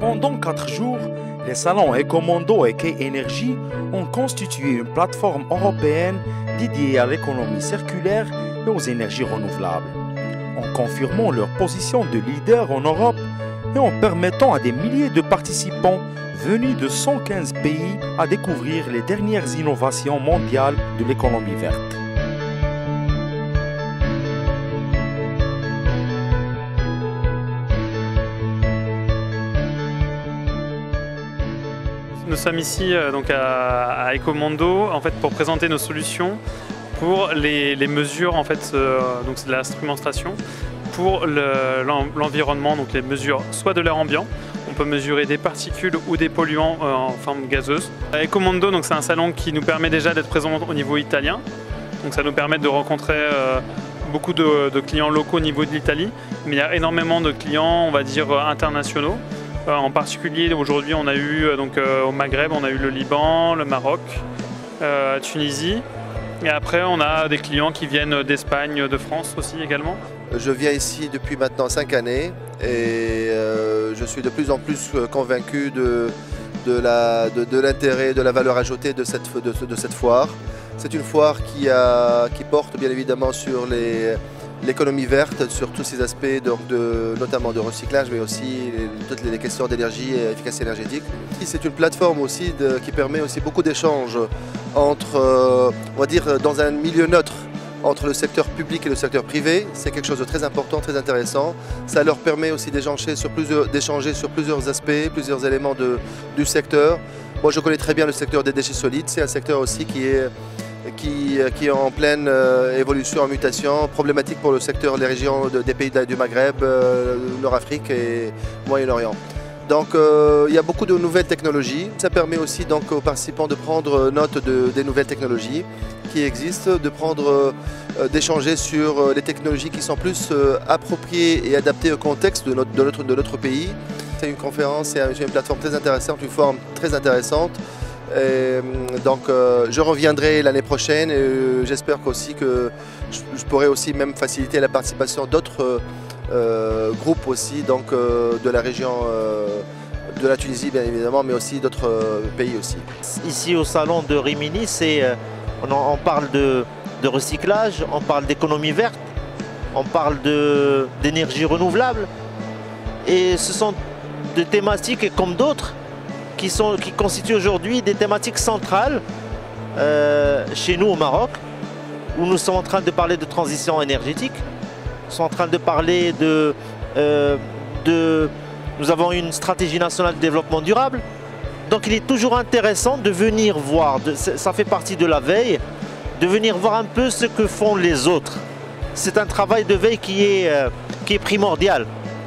Pendant 4 jours, les salons Ecomondo et Key Energy ont constitué une plateforme européenne dédiée à l'économie circulaire et aux énergies renouvelables, en confirmant leur position de leader en Europe et en permettant à des milliers de participants venus de 115 pays à découvrir les dernières innovations mondiales de l'économie verte. Nous sommes ici donc à Ecomondo en fait, pour présenter nos solutions pour les mesures en fait, donc de l'instrumentation pour l'environnement, donc les mesures soit de l'air ambiant, on peut mesurer des particules ou des polluants en forme gazeuse. Ecomondo, c'est un salon qui nous permet déjà d'être présent au niveau italien, donc ça nous permet de rencontrer beaucoup de clients locaux au niveau de l'Italie, mais il y a énormément de clients, on va dire, internationaux. En particulier, aujourd'hui, on a eu au Maghreb, on a eu le Liban, le Maroc, Tunisie. Et après, on a des clients qui viennent d'Espagne, de France aussi également. Je viens ici depuis maintenant 5 années et je suis de plus en plus convaincu de l'intérêt, de la valeur ajoutée de cette foire. C'est une foire qui porte bien évidemment sur l'économie verte, sur tous ces aspects, notamment de recyclage, mais aussi toutes les questions d'énergie et efficacité énergétique. C'est une plateforme aussi qui permet aussi beaucoup d'échanges entre, on va dire, dans un milieu neutre entre le secteur public et le secteur privé. C'est quelque chose de très important, très intéressant. Ça leur permet aussi d'échanger sur plusieurs aspects, plusieurs éléments du secteur. Moi, je connais très bien le secteur des déchets solides. C'est un secteur aussi qui est en pleine évolution, en mutation, problématique pour le secteur, les régions des pays du Maghreb, Nord-Afrique et Moyen-Orient. Donc il y a beaucoup de nouvelles technologies. Ça permet aussi donc, aux participants de prendre note des nouvelles technologies qui existent, d'échanger sur les technologies qui sont plus appropriées et adaptées au contexte de notre pays. C'est une conférence, c'est une plateforme très intéressante, une forme très intéressante. Et donc je reviendrai l'année prochaine et j'espère aussi que je pourrai aussi même faciliter la participation d'autres groupes aussi, donc de la région de la Tunisie bien évidemment, mais aussi d'autres pays aussi. Ici au salon de Rimini, on parle de recyclage, on parle d'économie verte, on parle d'énergie renouvelable et ce sont des thématiques comme d'autres qui constituent aujourd'hui des thématiques centrales chez nous au Maroc, où nous sommes en train de parler de transition énergétique, nous sommes en train de parler nous avons une stratégie nationale de développement durable. Donc il est toujours intéressant de venir voir, ça fait partie de la veille, de venir voir un peu ce que font les autres. C'est un travail de veille qui est primordial,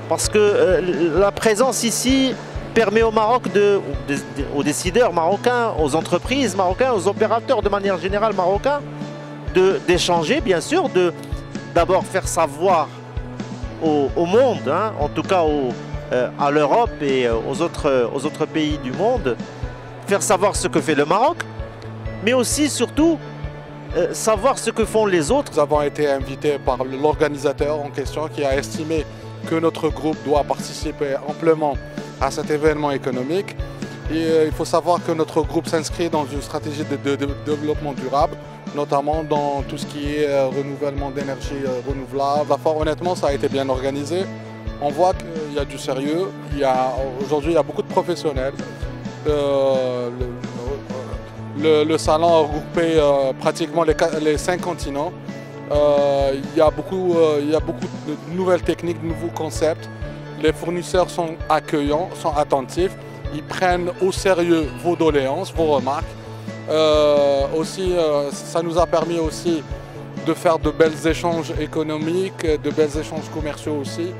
parce que la présence ici permet au Maroc, aux décideurs marocains, aux entreprises marocaines, aux opérateurs de manière générale marocains, d'échanger bien sûr, d'abord faire savoir au monde, hein, en tout cas à l'Europe et aux autres pays du monde, faire savoir ce que fait le Maroc, mais aussi surtout savoir ce que font les autres. Nous avons été invités par l'organisateur en question qui a estimé que notre groupe doit participer amplement à cet événement économique. Et il faut savoir que notre groupe s'inscrit dans une stratégie de développement durable, notamment dans tout ce qui est renouvellement d'énergie renouvelable. La foire, honnêtement, ça a été bien organisé. On voit qu'il y a du sérieux. Aujourd'hui, il y a beaucoup de professionnels. Le salon a regroupé pratiquement les 5 continents. Il y a beaucoup de nouvelles techniques, de nouveaux concepts. Les fournisseurs sont accueillants, sont attentifs. Ils prennent au sérieux vos doléances, vos remarques. Ça nous a permis aussi de faire de belles échanges économiques, de belles échanges commerciaux aussi.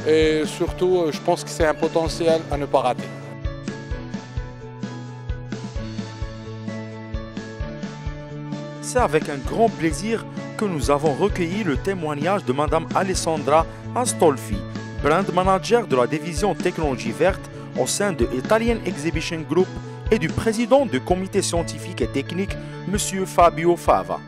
Et surtout, je pense que c'est un potentiel à ne pas rater. C'est avec un grand plaisir que nous avons recueilli le témoignage de Madame Alessandra Astolfi, brand manager de la division technologie verte au sein de Italian Exhibition Group, et du président du comité scientifique et technique, M. Fabio Fava.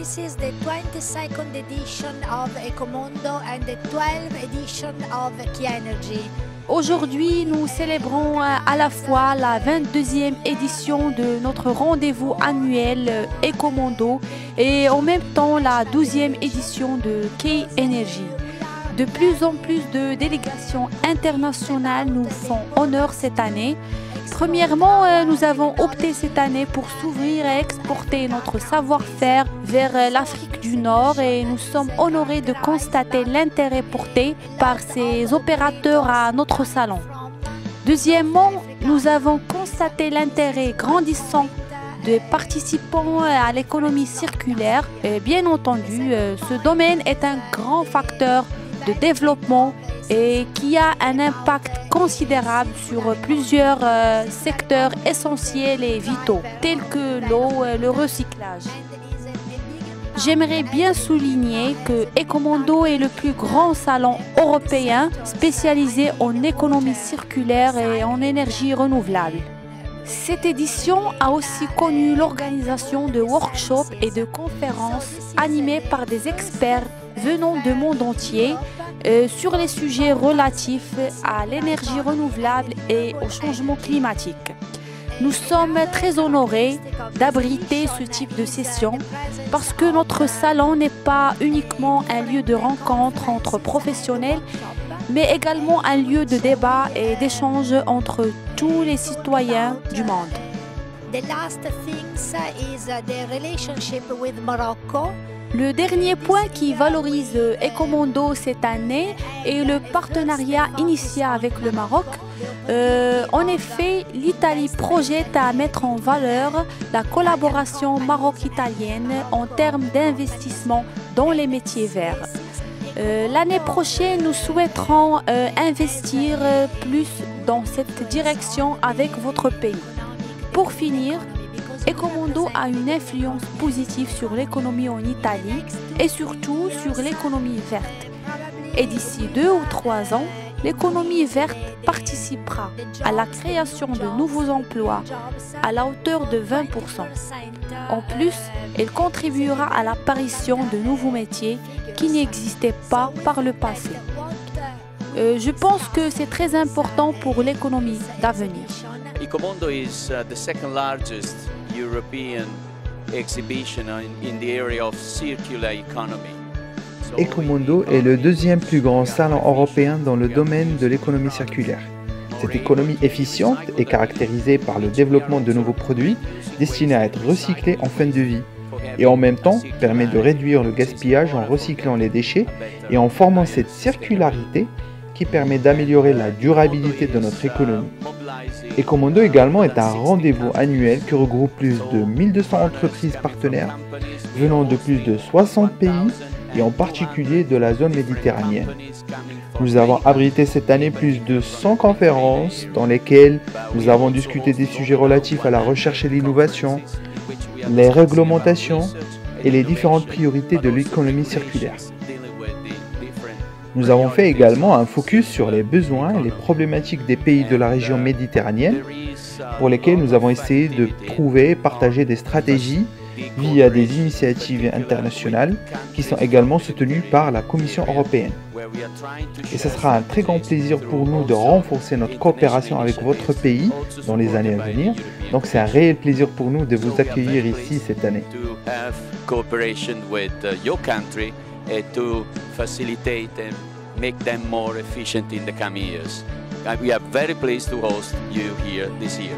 This is the 22nd edition of Ecomondo and the 12th edition of Key Energy. Aujourd'hui, nous célébrons à la fois la 22e édition de notre rendez-vous annuel Ecomondo et en même temps la 12e édition de Key Energy. De plus en plus de délégations internationales nous font honneur cette année. Premièrement, nous avons opté cette année pour s'ouvrir et exporter notre savoir-faire vers l'Afrique du Nord et nous sommes honorés de constater l'intérêt porté par ces opérateurs à notre salon. Deuxièmement, nous avons constaté l'intérêt grandissant des participants à l'économie circulaire. Et bien entendu, ce domaine est un grand facteur de développement et qui a un impact considérable sur plusieurs secteurs essentiels et vitaux, tels que l'eau et le recyclage. J'aimerais bien souligner que Ecomondo est le plus grand salon européen spécialisé en économie circulaire et en énergie renouvelable. Cette édition a aussi connu l'organisation de workshops et de conférences animées par des experts venant du monde entier sur les sujets relatifs à l'énergie renouvelable et au changement climatique. Nous sommes très honorés d'abriter ce type de session parce que notre salon n'est pas uniquement un lieu de rencontre entre professionnels, mais également un lieu de débat et d'échange entre tous les citoyens du monde. The last thing is the relationship with Morocco. Le dernier point qui valorise Ecomondo cette année est le partenariat initié avec le Maroc. En effet, l'Italie projette à mettre en valeur la collaboration maroc-italienne en termes d'investissement dans les métiers verts. L'année prochaine, nous souhaiterons investir plus dans cette direction avec votre pays. Pour finir, Ecomondo a une influence positive sur l'économie en Italie et surtout sur l'économie verte. Et d'ici 2 ou 3 ans, l'économie verte participera à la création de nouveaux emplois à la hauteur de 20%. En plus, elle contribuera à l'apparition de nouveaux métiers qui n'existaient pas par le passé. Je pense que c'est très important pour l'économie d'avenir. Ecomondo is the second largest European exhibition in the area of circular economy. Ecomondo est le deuxième plus grand salon européen dans le domaine de l'économie circulaire. Cette économie efficiente est caractérisée par le développement de nouveaux produits destinés à être recyclés en fin de vie et en même temps permet de réduire le gaspillage en recyclant les déchets et en formant cette circularité qui permet d'améliorer la durabilité de notre économie. Ecomondo également est un rendez-vous annuel qui regroupe plus de 1200 entreprises partenaires venant de plus de 60 pays et en particulier de la zone méditerranéenne. Nous avons abrité cette année plus de 100 conférences dans lesquelles nous avons discuté des sujets relatifs à la recherche et l'innovation, les réglementations et les différentes priorités de l'économie circulaire. Nous avons fait également un focus sur les besoins et les problématiques des pays de la région méditerranéenne pour lesquels nous avons essayé de trouver et partager des stratégies via des initiatives internationales qui sont également soutenues par la Commission européenne. Et ce sera un très grand plaisir pour nous de renforcer notre coopération avec votre pays dans les années à venir. Donc c'est un réel plaisir pour nous de vous accueillir ici cette année. To facilitate and make them more efficient in the coming years. We are very pleased to host you here this year.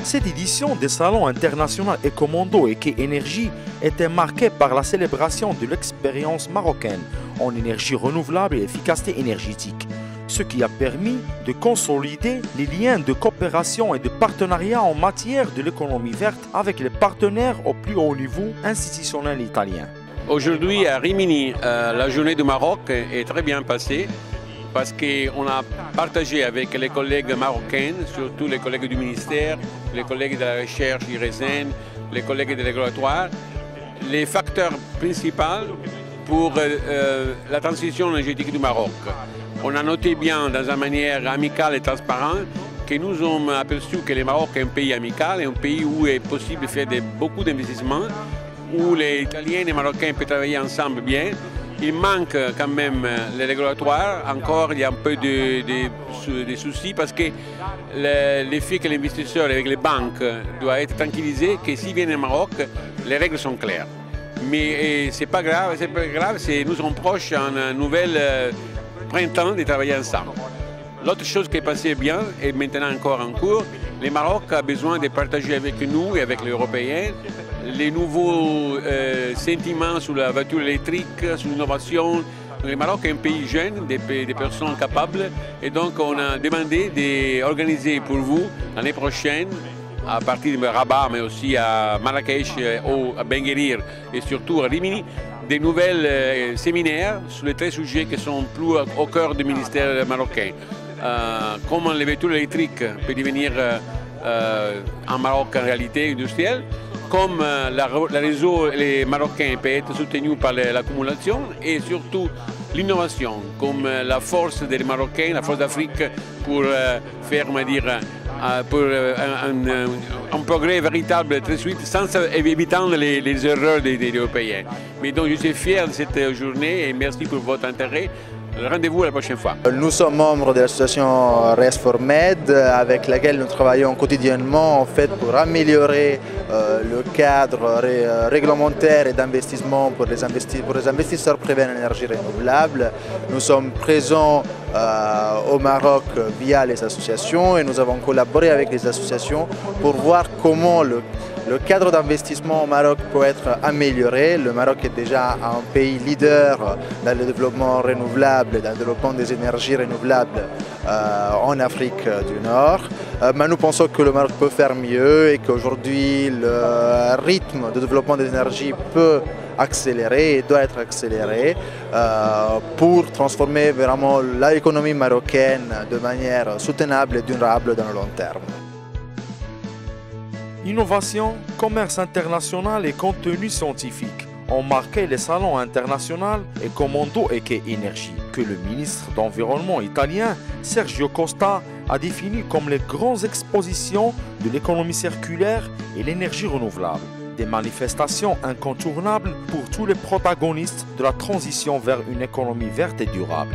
Cette édition des salons internationaux Ecomondo et Key Energy était marquée par la célébration de l'expérience marocaine en énergie renouvelable et efficacité énergétique, ce qui a permis de consolider les liens de coopération et de partenariat en matière de l'économie verte avec les partenaires au plus haut niveau institutionnel italien. Aujourd'hui à Rimini, la journée du Maroc est très bien passée. parce qu'on a partagé avec les collègues marocains, surtout les collègues du ministère, les collègues de la recherche IRESEN, les collègues de régulatoire, les facteurs principaux pour la transition énergétique du Maroc. On a noté bien, dans une manière amicale et transparente, que nous avons aperçu que le Maroc est un pays amical, un pays où il est possible de faire beaucoup d'investissements, où les Italiens et les Marocains peuvent travailler ensemble bien. Il manque quand même les régulatoires. Encore, il y a un peu de soucis parce que le fait que l'investisseur avec les banques doit être tranquillisé que s'il vient au Maroc, les règles sont claires. Mais ce n'est pas grave, nous sommes proches d'un nouvel printemps de travailler ensemble. L'autre chose qui est passée bien et maintenant encore en cours, le Maroc a besoin de partager avec nous et avec les Européens les nouveaux sentiments sur la voiture électrique, sur l'innovation. Le Maroc est un pays jeune, des personnes capables, et donc on a demandé d'organiser pour vous l'année prochaine, à partir de Rabat, mais aussi à Marrakech, à Ben Guerir et surtout à Rimini, des nouvelles séminaires sur les 13 sujets qui sont plus au cœur du ministère marocain. Comment les voitures électriques peuvent devenir en Maroc en réalité industrielle, comme le réseau les Marocains peut être soutenu par l'accumulation et surtout l'innovation, comme la force des Marocains, la force d'Afrique pour faire, pour un progrès véritable très vite, sans évitant les erreurs des Européens. Mais donc je suis fier de cette journée et merci pour votre intérêt. Rendez-vous la prochaine fois. Nous sommes membres de l'association RES4Med avec laquelle nous travaillons quotidiennement en fait, pour améliorer le cadre réglementaire et d'investissement pour les investisseurs privés en énergie renouvelable. Nous sommes présents au Maroc via les associations et nous avons collaboré avec les associations pour voir comment le cadre d'investissement au Maroc peut être amélioré. Le Maroc est déjà un pays leader dans le développement renouvelable, dans le développement des énergies renouvelables en Afrique du Nord. Mais nous pensons que le Maroc peut faire mieux et qu'aujourd'hui le rythme de développement des énergies peut accélérer et doit être accéléré pour transformer vraiment l'économie marocaine de manière soutenable et durable dans le long terme. Innovation, commerce international et contenu scientifique ont marqué les salons internationaux Ecomondo et Energy, que le ministre d'Environnement italien Sergio Costa a défini comme les grandes expositions de l'économie circulaire et l'énergie renouvelable. Des manifestations incontournables pour tous les protagonistes de la transition vers une économie verte et durable.